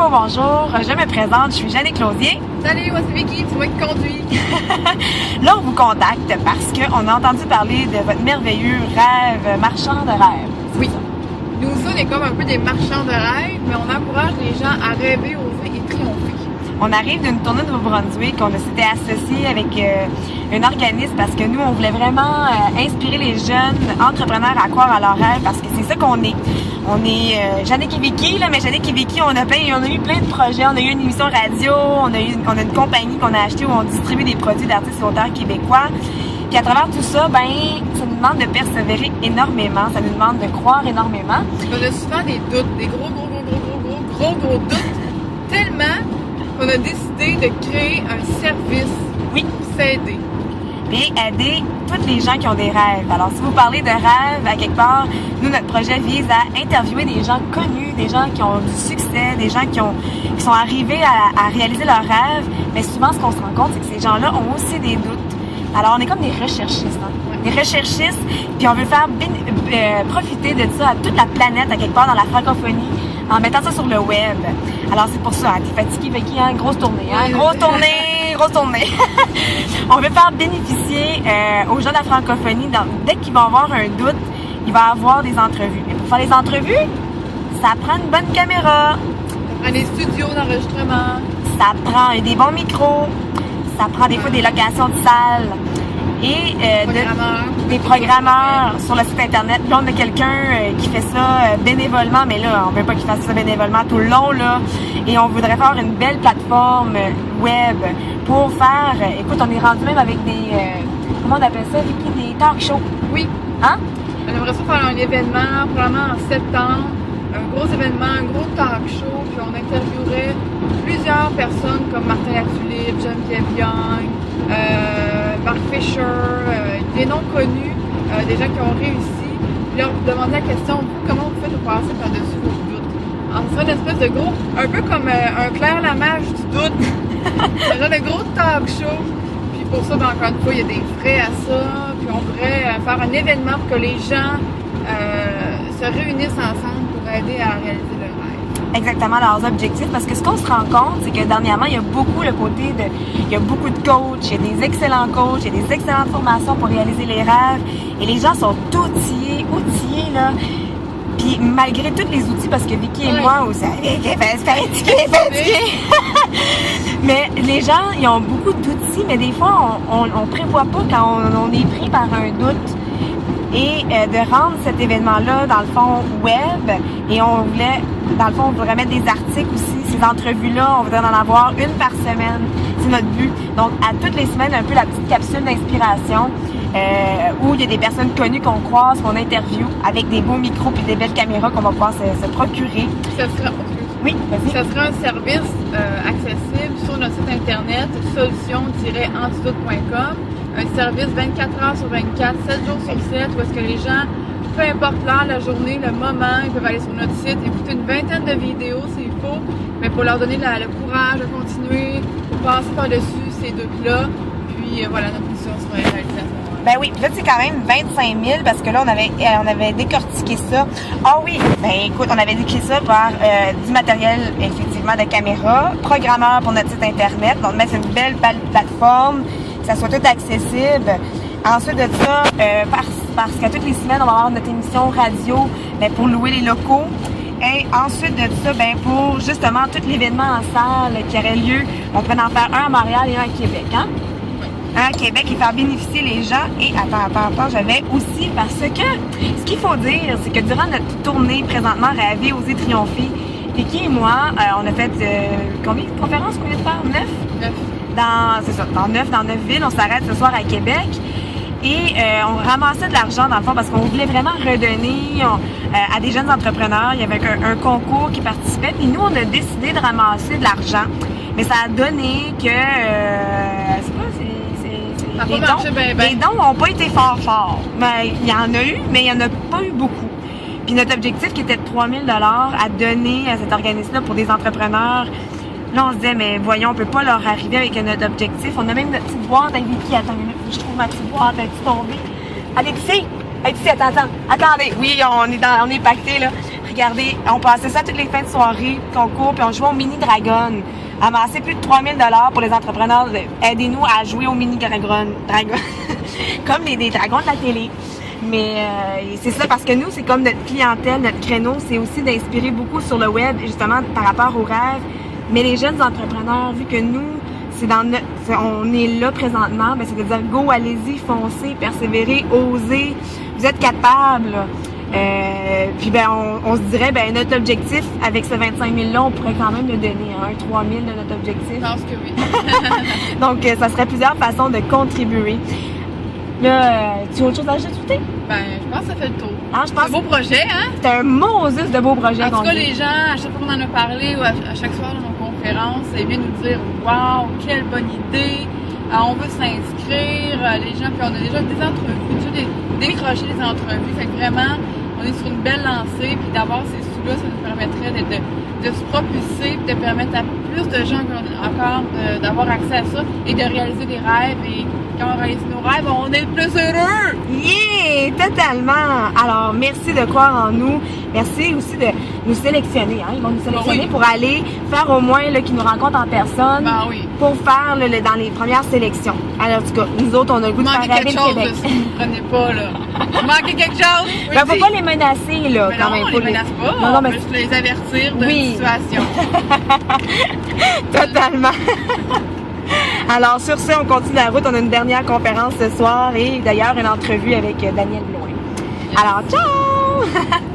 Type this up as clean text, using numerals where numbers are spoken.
bonjour. Je me présente, je suis Jeanne Closier. Salut, moi c'est Vicky, c'est moi qui conduis. Là, on vous contacte parce qu'on a entendu parler de votre merveilleux rêve, marchand de rêve. Oui. Nous, on est comme un peu des marchands de rêve, mais on encourage les gens à rêver, oser et triompher. On arrive d'une tournée de Nouveau-Brunswick, on s'était associé avec un organisme parce que nous, on voulait vraiment inspirer les jeunes entrepreneurs à croire à leurs rêves parce que c'est ça qu'on est. On est Jannick et Vicky, là, mais Jannick et Vicky, on a eu plein de projets. On a eu une émission radio, on a une compagnie qu'on a achetée où on distribue des produits d'artistes et auteurs québécois. Puis à travers tout ça, ben, ça nous demande de persévérer énormément, ça nous demande de croire énormément. On a souvent des doutes, des gros doutes, tellement qu'on a décidé de créer un service oui. pour s'aider. Et aider tous les gens qui ont des rêves. Alors, si vous parlez de rêves, à quelque part, nous, notre projet vise à interviewer des gens connus, des gens qui ont du succès, des gens qui sont arrivés à réaliser leurs rêves. Mais souvent, ce qu'on se rend compte, c'est que ces gens-là ont aussi des doutes. Alors, on est comme des recherchistes, hein? Des recherchistes, puis on veut faire profiter de ça à toute la planète, à quelque part dans la francophonie, en mettant ça sur le web. Alors, c'est pour ça, hein, t'es fatigué, Vicky, hein? Grosse tournée, hein? Grosse tournée! On veut faire bénéficier aux gens de la francophonie, dès qu'ils vont avoir un doute, il va y avoir des entrevues. Mais pour faire les entrevues, ça prend une bonne caméra. Ça prend des studios d'enregistrement. Ça prend des bons micros. Ça prend des fois des locations de salles. Et des programmeurs sur le site internet. Là, on a quelqu'un qui fait ça bénévolement, mais là, on veut pas qu'il fasse ça bénévolement tout le long, là. Et on voudrait faire une belle plateforme web pour faire... écoute, on est rendu même avec des... comment on appelle ça, Vicky? Des talk shows. Oui. Hein? On aimerait ça faire un événement, probablement en septembre. Un gros événement, un gros talk show, puis on interviewerait plusieurs personnes comme Martin Latulippe, Geneviève Young, Mark Fisher, des noms connus, des gens qui ont réussi. Puis là, on vous demandait la question, vous, comment vous faites pour passer par-dessus vos doutes? Alors, ce serait une espèce de gros, un peu comme un Claire Lamage du doute, un genre de gros talk show. Puis pour ça, ben, encore une fois, il y a des frais à ça, puis on pourrait faire un événement pour que les gens se réunissent ensemble pour aider à réaliser leur rêve. Exactement leurs objectifs, parce que ce qu'on se rend compte, c'est que dernièrement, il y a beaucoup le côté de... Il y a beaucoup de coachs, il y a des excellents coachs, il y a des excellentes formations pour réaliser les rêves, et les gens sont outillés, là. Puis malgré tous les outils, parce que Vicky et moi, on s'est fatigués. Mais les gens, ils ont beaucoup d'outils, mais des fois, on prévoit pas quand on est pris par un doute. Et de rendre cet événement-là, dans le fond, web. Et on voulait, dans le fond, on voudrait mettre des articles aussi. Ces entrevues-là, on voudrait en avoir une par semaine. C'est notre but. Donc, à toutes les semaines, un peu la petite capsule d'inspiration où il y a des personnes connues qu'on croise, qu'on interviewe avec des beaux micros puis des belles caméras qu'on va pouvoir se procurer. Ça sera, oui, vas-y. Ça sera un service accessible sur notre site internet solution-antidoute.com. Un service 24 heures sur 24, 7 jours sur 7, où est-ce que les gens, peu importe l'heure, la journée, le moment, ils peuvent aller sur notre site, écouter une vingtaine de vidéos s'il faut, mais pour leur donner le courage de continuer, pour passer par-dessus ces doutes-là, puis voilà, notre mission sera réalisée à ce moment-là. Ben oui, puis là, c'est quand même 25 000 parce que là, on avait décortiqué ça. Ah oui, ben écoute, on avait décortiqué ça par du matériel, effectivement, de caméra, programmeur pour notre site internet, donc mettre une belle plateforme, que ça soit tout accessible. Ensuite de ça, parce qu'à toutes les semaines, on va avoir notre émission radio ben, pour louer les locaux. Et ensuite de ça, ben, pour justement tout l'événement en salle qui aurait lieu, on peut en faire un à Montréal et un à Québec, hein? Un à Québec et faire bénéficier les gens. Et attends, j'avais aussi, parce que ce qu'il faut dire, c'est que durant notre tournée présentement, Rêver, Oser, Triompher, Vicky et moi, on a fait combien de conférences qu'on vient de faire? 9? 9. Dans 9 villes. On s'arrête ce soir à Québec. Et on ramassait de l'argent dans le fond parce qu'on voulait vraiment redonner à des jeunes entrepreneurs. Il y avait un concours qui participait. Puis nous, on a décidé de ramasser de l'argent. Mais ça a donné que... les dons n'ont pas été forts. Mais il y en a eu, mais il n'y en a pas eu beaucoup. Puis notre objectif qui était de 3 000 $ à donner à cet organisme-là pour des entrepreneurs... Là, on se disait, mais voyons, on peut pas leur arriver avec notre objectif. On a même notre petite boîte avec Vicky. Attends une minute, je trouve ma petite boîte, elle est tombée. Alexis, attends. Attendez, oui, on est pacté, là. regardez, on passait ça toutes les fins de soirée, concours, puis on jouait au Mini Dragon. Amassé plus de 3000 $ pour les entrepreneurs. Aidez-nous à jouer au Mini Dragon. Comme des dragons de la télé. Mais c'est ça, parce que nous, c'est comme notre clientèle, notre créneau, c'est aussi d'inspirer beaucoup sur le web, justement, par rapport aux rêves. Mais les jeunes entrepreneurs, vu que nous, on est là présentement, ben c'est de dire go, allez-y, foncez, persévérez, osez, vous êtes capables. Puis ben on se dirait, ben notre objectif avec ce 25 000 là, on pourrait quand même le donner, hein, 3 000 de notre objectif. Je pense que oui. Donc ça serait plusieurs façons de contribuer. Là, tu as autre chose à ajouter? Ben, je pense que ça fait le tour. Ah, je pense c'est un beau projet, hein? C'est un Moses de beau projet. En tout cas, les gens, à chaque fois qu'on en a parlé, ou à chaque soir dans nos conférences, ils viennent nous dire « Wow, quelle bonne idée! On veut s'inscrire. » Les gens, puis on a déjà des entrevues, déjà décroché des entrevues. Fait que vraiment, on est sur une belle lancée. Puis d'avoir ces sous-là, ça nous permettrait de se propulser, puis de permettre à plus de gens encore d'avoir accès à ça et de réaliser des rêves. Et quand on réalise nos rêves, on est le plus heureux! Yeah! Totalement! Alors, merci de croire en nous. Merci aussi de nous sélectionner. Hein? Ils vont nous sélectionner pour aller faire au moins qu'ils nous rencontrent en personne pour faire dans les premières sélections. Alors, en tout cas, nous autres, on a le goût de faire rêver le Québec. Si vous ne prenez pas, là. Vous manquez quelque chose? Oui, ben, faut pas les menacer, là, mais quand non, même. On les menace pas. On peut juste les avertir de la situation. Totalement. Alors, sur ce, on continue la route. On a une dernière conférence ce soir et d'ailleurs une entrevue avec Daniel Bloin. Alors, ciao!